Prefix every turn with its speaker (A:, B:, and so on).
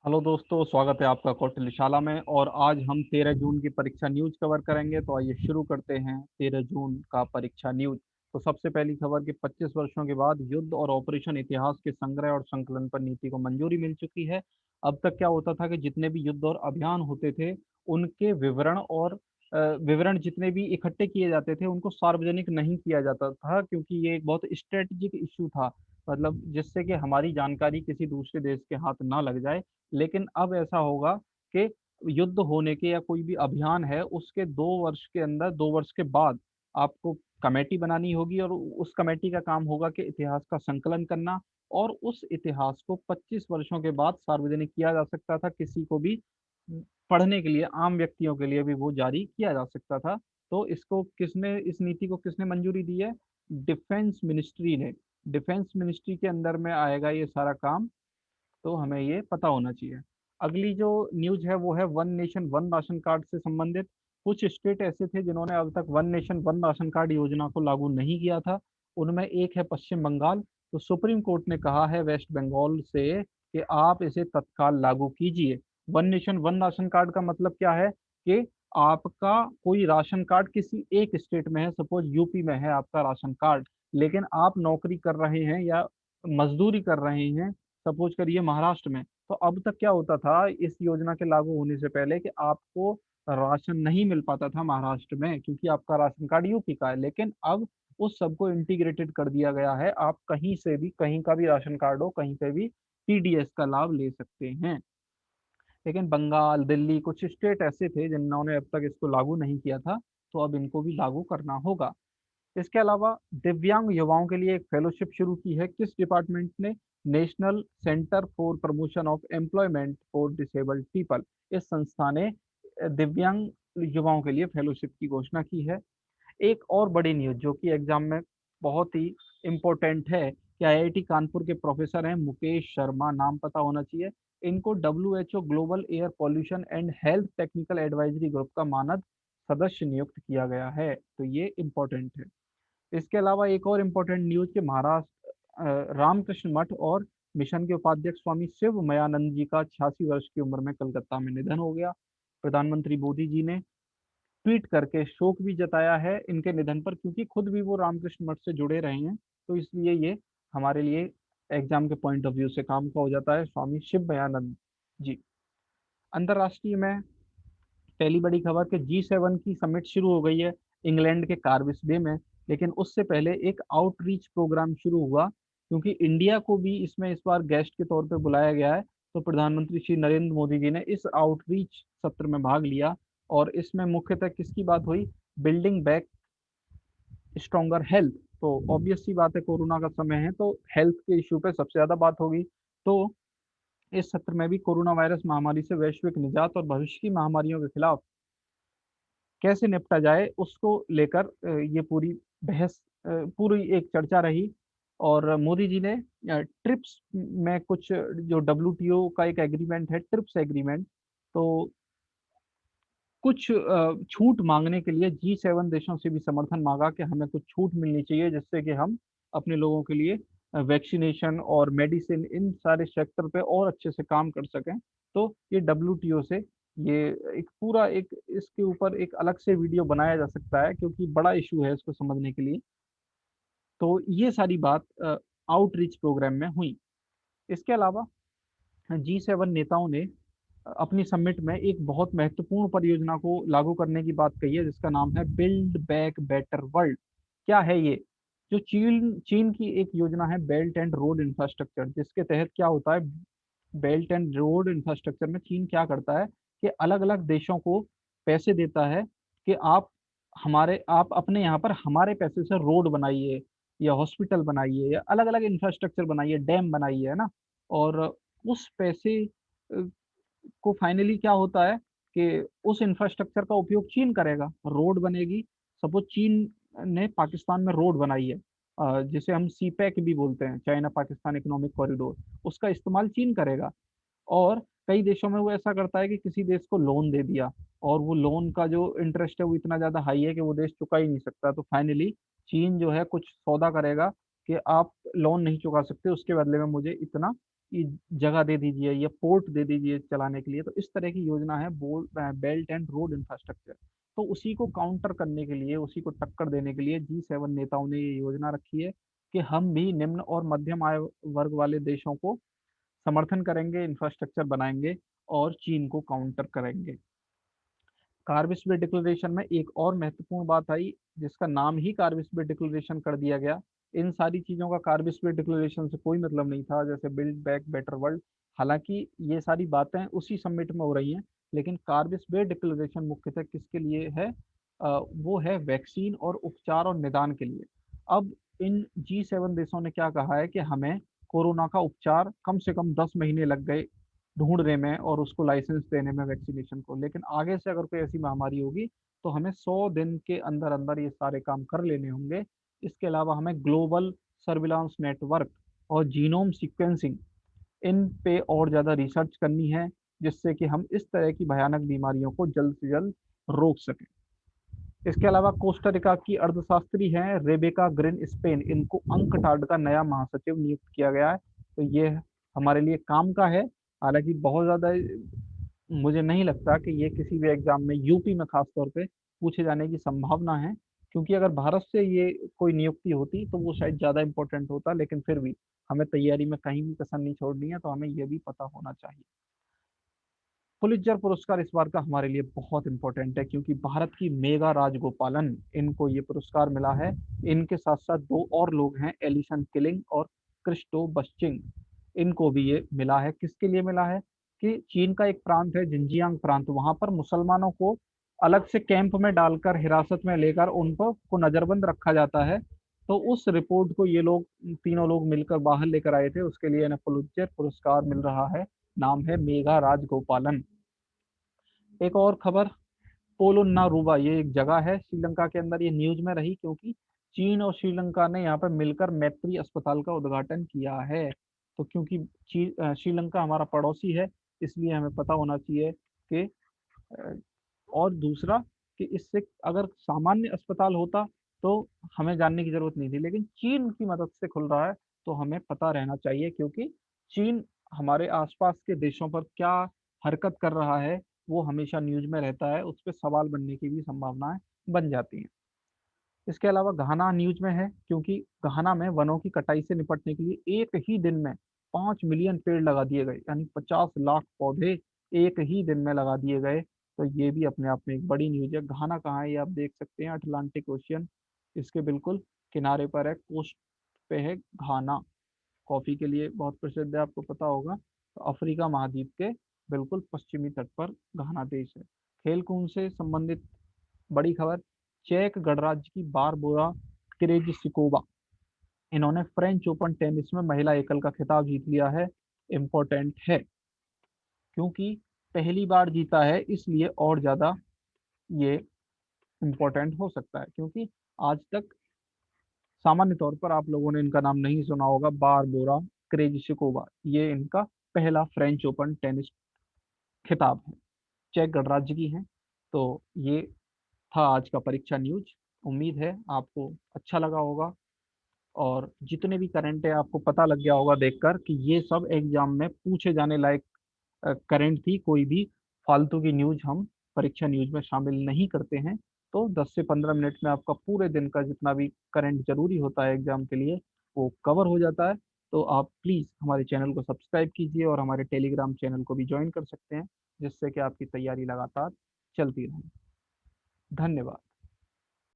A: Hello दोस्तों, स्वागत है आपका कौशलशाला में। और आज हम 13 जून की परीक्षा न्यूज कवर करेंगे। तो आइए शुरू करते हैं 13 जून का परीक्षा न्यूज। तो सबसे पहली खबर कि 25 वर्षों के बाद युद्ध और ऑपरेशन इतिहास के संग्रह और संकलन पर नीति को मंजूरी मिल चुकी है। अब तक क्या होता था कि जितने भी युद्ध और अभियान होते थे उनके विवरण और विवरण जितने भी इकट्ठे किए जाते थे उनको सार्वजनिक नहीं किया जाता था, क्योंकि ये एक बहुत स्ट्रेटेजिक इशू था। मतलब जिससे कि हमारी जानकारी किसी दूसरे देश के हाथ ना लग जाए। लेकिन अब ऐसा होगा कि युद्ध होने के या कोई भी अभियान है उसके 2 वर्ष के अंदर, 2 वर्ष के बाद आपको कमेटी बनानी होगी, और उस कमेटी का काम होगा कि इतिहास का संकलन करना। और उस इतिहास को 25 वर्षों के बाद सार्वजनिक किया जा सकता था, किसी को भी पढ़ने के लिए, आम व्यक्तियों के लिए भी वो जारी किया जा सकता था। तो इसको किसने, इस नीति को किसने मंजूरी दी है? डिफेंस मिनिस्ट्री ने। डिफेंस मिनिस्ट्री के अंदर में आएगा ये सारा काम। तो हमें ये पता होना चाहिए। अगली जो न्यूज है वो है one nation one ration card से संबंधित। कुछ स्टेट ऐसे थे जिन्होंने अब तक one nation one ration card योजना को लागू नहीं किया था। उनमें एक है पश्चिम बंगाल। तो सुप्रीम कोर्ट ने कहा है वेस्ट बंगाल से कि आप इसे तत्काल लागू कीजिए। One nation one ration card का मतलब क्या है कि आपका कोई राशन कार्ड किसी एक स्टेट में है, सपोज यूपी में है आपका राशन कार्ड, लेकिन आप नौकरी कर रहे हैं या मजदूरी कर रहे हैं सपोज करिए महाराष्ट्र में। तो अब तक क्या होता था इस योजना के लागू होने से पहले कि आपको राशन नहीं मिल पाता था महाराष्ट्र में, क्योंकि आपका राशन कार्ड यूपी का है। लेकिन अब उस सबको इंटीग्रेटेड कर दिया गया है, आप कहीं से भी, कहीं का भी राशन कार्ड हो, कहीं से भी टीडीएस का लाभ ले सकते हैं। लेकिन बंगाल, दिल्ली, कुछ स्टेट ऐसे थे जिन्होंने अब तक इसको लागू नहीं किया था। तो अब इनको भी लागू करना होगा। इसके अलावा दिव्यांग युवाओं के लिए एक फेलोशिप शुरू की है। किस डिपार्टमेंट ने? National centre for promotion of employment for disabled people. इस संस्था ने दिव्यांग युवाओं के लिए फेलोशिप की घोषणा की है। एक और बड़ी न्यूज जो कि एग्जाम में बहुत ही इम्पोर्टेंट है कि आईआईटी कानपुर के प्रोफेसर हैं मुकेश शर्मा, नाम पता होना चाहिए। इनको WHO global air pollution and health technical advisory group का मानद सदस्य नियुक्त किया गया है। तो ये इम्पोर्टेंट है। इसके अलावा एक और इम्पोर्टेंट न्यूज कि महाराष्ट्र रामकृष्ण मठ और मिशन के उपाध्यक्ष स्वामी शिव मयानंद जी का 86 वर्ष की उम्र में कलकत्ता में निधन हो गया। प्रधानमंत्री मोदी जी ने ट्वीट करके शोक भी जताया है इनके निधन पर, क्योंकि खुद भी वो रामकृष्ण मठ से जुड़े रहे हैं। तो इसलिए ये हमारे लिए एग्जाम के पॉइंट ऑफ व्यू से काम का हो जाता है, स्वामी शिव मयानंद जी। अंतर्राष्ट्रीय में पहली बड़ी खबर कि G7 की समिट शुरू हो गई है इंग्लैंड के कार्विस बे में। लेकिन उससे पहले एक आउटरीच प्रोग्राम शुरू हुआ, क्योंकि इंडिया को भी इसमें इस बार गेस्ट के तौर पे बुलाया गया है। तो प्रधानमंत्री श्री नरेंद्र मोदी जी ने इस आउटरीच सत्र में भाग लिया। और इसमें मुख्यतः किसकी बात हुई? Building back stronger health. तो ऑब्वियस सी बात है, कोरोना का समय है तो हेल्थ के इशू पे सबसे ज्यादा बात होगी। तो इस सत्र में भी कोरोना वायरस महामारी से वैश्विक निजात और भविष्य की महामारियों के खिलाफ कैसे निपटा जाए उसको लेकर ये पूरी बहस, पूरी एक चर्चा रही। और मोदी जी ने ट्रिप्स में कुछ, जो डब्ल्यूटीओ का एक एग्रीमेंट है ट्रिप्स एग्रीमेंट, तो कुछ छूट मांगने के लिए G7 देशों से भी समर्थन मांगा कि हमें कुछ छूट मिलनी चाहिए, जिससे कि हम अपने लोगों के लिए वैक्सीनेशन और मेडिसिन, इन सारे सेक्टर पे और अच्छे से काम कर सकें। तो ये डब्ल्यूटीओ से, ये एक पूरा एक, इसके ऊपर एक अलग से वीडियो बनाया जा सकता है, क्योंकि बड़ा इशू है इसको समझने के लिए। तो ये सारी बात आउटरीच प्रोग्राम में हुई। इसके अलावा G7 नेताओं ने अपनी समिट में एक बहुत महत्वपूर्ण परियोजना को लागू करने की बात कही है, जिसका नाम है बिल्ड बैक बेटर वर्ल्ड। क्या है ये? जो चीन चीन की एक योजना है बेल्ट एंड रोड इंफ्रास्ट्रक्चर, जिसके तहत क्या होता है, बेल्ट एंड रोड इंफ्रास्ट्रक्चर में चीन क्या करता है कि अलग अलग देशों को पैसे देता है कि आप अपने यहाँ पर हमारे पैसे से रोड बनाइए, या हॉस्पिटल बनाइए, या अलग अलग इंफ्रास्ट्रक्चर बनाइए, डैम बनाइए, है ना। और उस पैसे को फाइनली क्या होता है कि उस इंफ्रास्ट्रक्चर का उपयोग चीन करेगा, रोड बनेगी। सपोज चीन ने पाकिस्तान में रोड बनाई है, जिसे हम सीपैक भी बोलते हैं, चाइना पाकिस्तान इकोनॉमिक कॉरिडोर, उसका इस्तेमाल चीन करेगा। और कई देशों में वो ऐसा करता है कि किसी देश को लोन दे दिया, और वो लोन का जो इंटरेस्ट है वो इतना ज्यादा हाई है कि वो देश चुका ही नहीं सकता। तो फाइनली चीन जो है कुछ सौदा करेगा कि आप लोन नहीं चुका सकते, उसके बदले में मुझे इतना ये जगह दे दीजिए या पोर्ट दे दीजिए चलाने के लिए। तो इस तरह की योजना है बेल्ट एंड रोड इंफ्रास्ट्रक्चर। तो उसी को काउंटर करने के लिए, उसी को टक्कर देने के लिए G7 नेताओं ने ये योजना रखी है कि हम भी निम्न और मध्यम आय वर्ग वाले देशों को समर्थन करेंगे, इंफ्रास्ट्रक्चर बनाएंगे और चीन को काउंटर करेंगे। कार्बिस बे डिक्लेरेशन में एक और महत्वपूर्ण बात आई, जिसका नाम ही कार्बिस बे डिक्लेरेशन कर दिया गया। इन सारी चीजों का कार्बिस बे डिक्लेरेशन से कोई मतलब नहीं था, जैसे बिल्ड बैक बेटर वर्ल्ड। हालांकि ये सारी बातें उसी समिट में हो रही हैं, लेकिन कार्बिस बे डिक्लेरेशन मुख्यतः किसके लिए है? वो है वैक्सीन और उपचार और निदान के लिए। अब इन G7 देशों ने क्या कहा है कि हमें कोरोना का उपचार कम से कम 10 महीने लग गए ढूंढने में और उसको लाइसेंस देने में वैक्सीनेशन को, लेकिन आगे से अगर कोई ऐसी महामारी होगी तो हमें 100 दिन के अंदर अंदर ये सारे काम कर लेने होंगे। इसके अलावा हमें ग्लोबल सर्विलांस नेटवर्क और जीनोम सीक्वेंसिंग, इन पे और ज़्यादा रिसर्च करनी है, जिससे कि हम इस तरह की भयानक बीमारियों को जल्द से जल्द रोक सकें। इसके अलावा कोस्टारिका की अर्थशास्त्री हैं रेबेका ग्रिन स्पेन, इनको अंकटाड का नया महासचिव नियुक्त किया गया है। तो ये हमारे लिए काम का है। हालांकि बहुत ज़्यादा मुझे नहीं लगता कि ये किसी भी एग्जाम में यूपी में खास तौर पे पूछे जाने की संभावना है, क्योंकि अगर भारत से ये कोई नियुक्ति होती तो वो शायद ज़्यादा इंपॉर्टेंट होता, लेकिन फिर भी हमें तैयारी में कहीं भी कसर नहीं छोड़नी है, तो हमें ये भी पता होना चाहिए। पुलित्जर पुरस्कार इस बार का हमारे लिए बहुत इंपॉर्टेंट है, क्योंकि भारत की मेगा राजगोपालन, इनको ये पुरस्कार मिला है। इनके साथ साथ दो और लोग हैं, एलिसन किलिंग और क्रिस्टो बश्चिंग, इनको भी ये मिला है। किसके लिए मिला है? कि चीन का एक प्रांत है जिंजियांग प्रांत, वहां पर मुसलमानों को अलग से कैंप में डालकर हिरासत में लेकर उनको को नजरबंद रखा जाता है। तो उस रिपोर्ट को ये लोग, तीनों लोग मिलकर बाहर लेकर आए थे, उसके लिए इन्हें पुलित्जर पुरस्कार मिल रहा है। नाम है मेघा राजगोपालन। एक और खबर, पोलोन्नारूवा, ये एक जगह है श्रीलंका के अंदर, ये न्यूज में रही क्योंकि चीन और श्रीलंका ने यहाँ पर मिलकर मैत्री अस्पताल का उद्घाटन किया है। तो क्योंकि श्रीलंका हमारा पड़ोसी है, इसलिए हमें पता होना चाहिए कि अ, और दूसरा कि इससे अगर सामान्य अस्पताल होता तो हमें जानने की जरूरत नहीं थी, लेकिन चीन की मदद से खुल रहा है, तो हमें पता रहना चाहिए, क्योंकि चीन हमारे आसपास के देशों पर क्या हरकत कर रहा है वो हमेशा न्यूज में रहता है, उस पर सवाल बनने की भी संभावनाएं बन जाती हैं। इसके अलावा घाना न्यूज में है, क्योंकि घाना में वनों की कटाई से निपटने के लिए एक ही दिन में 5 मिलियन पेड़ लगा दिए गए, यानी 50 लाख पौधे एक ही दिन में लगा दिए गए। तो ये भी अपने आप में एक बड़ी न्यूज है। घाना कहाँ है ये आप देख सकते हैं, अटलांटिक ओशियन इसके बिल्कुल किनारे पर है, कोस्ट पे है घाना। कॉफी के लिए बहुत प्रसिद्ध है, आपको पता होगा। तो अफ्रीका महाद्वीप के बिल्कुल पश्चिमी तट पर घाना देश है। खेल कूद से संबंधित बड़ी खबर, चेक गणराज्य की बारबोरा क्रेजिसिकोवा, इन्होंने फ्रेंच ओपन टेनिस में महिला एकल का खिताब जीत लिया है। इम्पोर्टेंट है क्योंकि पहली बार जीता है, इसलिए और ज्यादा ये इम्पोर्टेंट हो सकता है, क्योंकि आज तक सामान्य तौर पर आप लोगों ने इनका नाम नहीं सुना होगा। बारबोरा क्रेजिशिकोवा, ये इनका पहला फ्रेंच ओपन टेनिस खिताब है, चेक गणराज्य की है। तो ये था आज का परीक्षा न्यूज। उम्मीद है आपको अच्छा लगा होगा, और जितने भी करंट है आपको पता लग गया होगा देखकर कि ये सब एग्जाम में पूछे जाने लायक करंट थी। कोई भी फालतू की न्यूज हम परीक्षा न्यूज में शामिल नहीं करते हैं। तो 10 से 15 मिनट में आपका पूरे दिन का जितना भी करंट जरूरी होता है एग्जाम के लिए वो कवर हो जाता है। तो आप प्लीज़ हमारे चैनल को सब्सक्राइब कीजिए और हमारे टेलीग्राम चैनल को भी ज्वाइन कर सकते हैं, जिससे कि आपकी तैयारी लगातार चलती रहे। धन्यवाद।